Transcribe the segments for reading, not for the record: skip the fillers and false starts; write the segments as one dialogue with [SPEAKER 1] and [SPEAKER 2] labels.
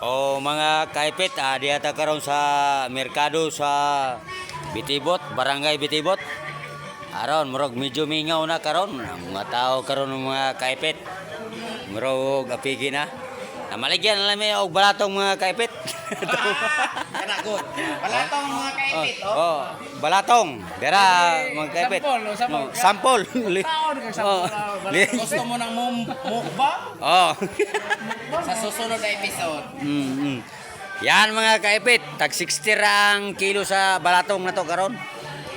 [SPEAKER 1] O mga kaipit, diata karon sa merkado sa Bitibot, Barangay Bitibot. Aron murag medyo mingaw na karon ang mga tao karon ng mga kaipit. Murag apigi na. Namaligyan na lang may og balatong mga kaipit.
[SPEAKER 2] Kana good. Balatong mga kaipit, oh.
[SPEAKER 1] Oh, balatong. Dera mga kaipit. Sampol.
[SPEAKER 3] Taon kang sampol.
[SPEAKER 2] Gusto mo ng mukbang?
[SPEAKER 1] Oh.
[SPEAKER 2] Sa susunod na episode.
[SPEAKER 1] Yan mga kaipit, tag 60 ang kilo sa balatong na to karon.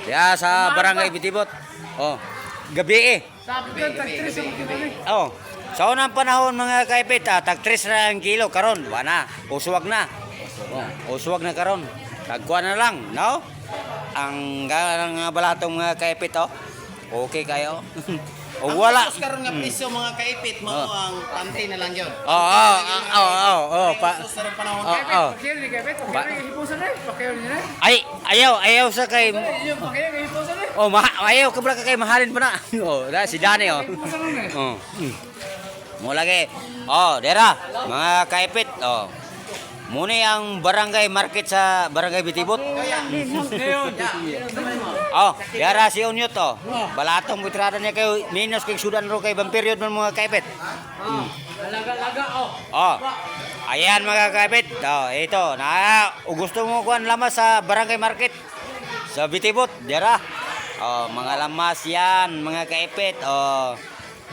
[SPEAKER 1] Ya sa Barangay Bitibot. Oh, gabi eh.
[SPEAKER 3] Sabi ko, tag-tres ang kita ni.
[SPEAKER 1] Oh. Sa unang panahon mga kaipit, tag 3 ra ang kilo karon, wala. Uswag na. Uswag na karon. Tagkuan na lang, no? Ang balatong mga kaipit oh. Okay kayo. O wala.
[SPEAKER 2] Ang karon nga presyo mga kaipit mo ang pantay na lang yun. Sa panahon
[SPEAKER 3] Pakil ni Kevin, pakil ni hipusan na. Pakil ni na.
[SPEAKER 1] Ay, ayaw sa kay
[SPEAKER 3] Yung pakil ni hipusan na.
[SPEAKER 1] oh, ayaw ka pala kay mahalin pa na. Oh, da si Dani oh.
[SPEAKER 3] Hipusan na eh.
[SPEAKER 1] Oh. Mo lagi. Oh, dera mga kaipit oh. Muna ang barangay market sa Barangay Bitibot.
[SPEAKER 3] Ngayon.
[SPEAKER 1] Oh, dera si Unyot oh. Balatong butrada niya kayo minus kay sudan ro kay bang period man mga kaipit.
[SPEAKER 3] Laga-laga oh.
[SPEAKER 1] Oh. Ayan mga kaipit. Oh, ito na gusto mo kuan lamas sa Barangay Market sa Bitibot, dera. Oh, mga lamas yan, mga kaipit. Oh.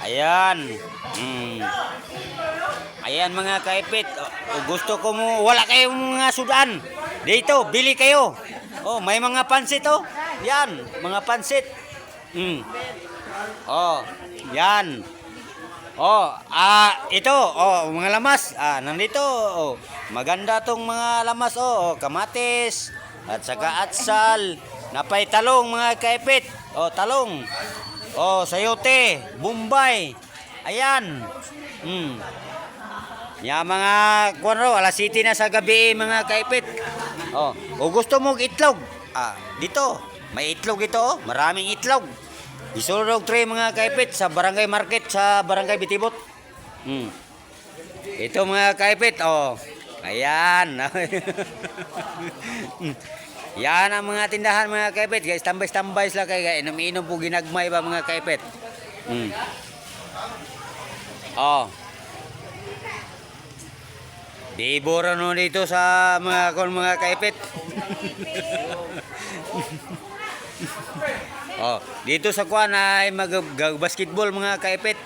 [SPEAKER 1] Ayan. Ayan mga kaipit. Oh, gusto ko mo wala kayong mga sudan. Dito, bili kayo. Oh, may mga pansit oh. Yan, mga pansit. Oh, yan. Oh, ito, oh, mga lamas. Nandito, oh. Maganda tong mga lamas, oh, kamatis, at saka atsal, napay talong mga kaipit. Oh, talong. Oh, sayote, bombay. Ayan. Ya mga kuno, alas 7 na sa gabi mga kaipit. Oh, o gusto mo itlog? Dito, may itlog ito, oh. Maraming itlog. Isulog 3 mga kaipit sa Barangay Market sa Barangay Bitibot. Ito mga kaipit, oh. Ayan. Yan ang mga tindahan mga kaipit. Guys, tambay-tambay sila kay inom-inom po ginagmay ba mga kaipit. Oh. Dibora no dito sa mga kaipit. Oh, dito sa kuan ay mag-basketball mga kaipit.